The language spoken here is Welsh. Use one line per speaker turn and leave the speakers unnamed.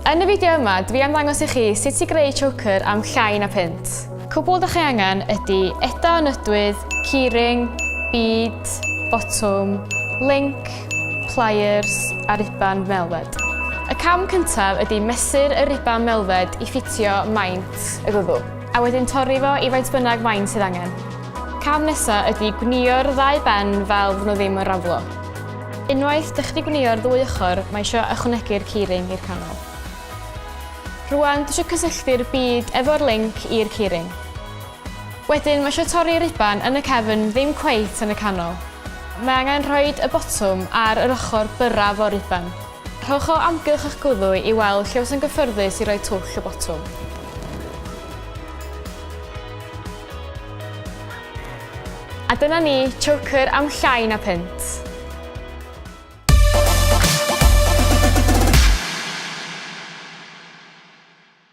Yn y fideo yma, dwi am ddangos i chi sut i greu choker am llai na punt. Cwbl ydych chi angen ydy edo nydwydd, keyring, bead, botwm, link, pliers a riban melfed. Y cam cyntaf ydy mesur y riban melfed i ffitio maint y gwddw, a wedyn torri fo i faint bynnag maint sydd angen. Cam nesaf ydy gwnïo'r ddau ben fel fod nhw ddim yn raflo. Unwaith ydych chi gwnïo'r ddwy ochr, mae eisiau ychwanegu'r keyring i'r canol. Rwan, dwi eisiau cysylltu'r bead efo'r link i'r keyring. Wedyn, mae eisiau torri'r riban yn y cefn ddim cweit yn y canol. Mae angen rhoi y botwm ar yr ochr byraf o'r riban. Rhowch o amgylch eich gwddw i weld lle oes yn gyffyrddus i roi twll y botwm. A dyna ni, choker am llai na punt.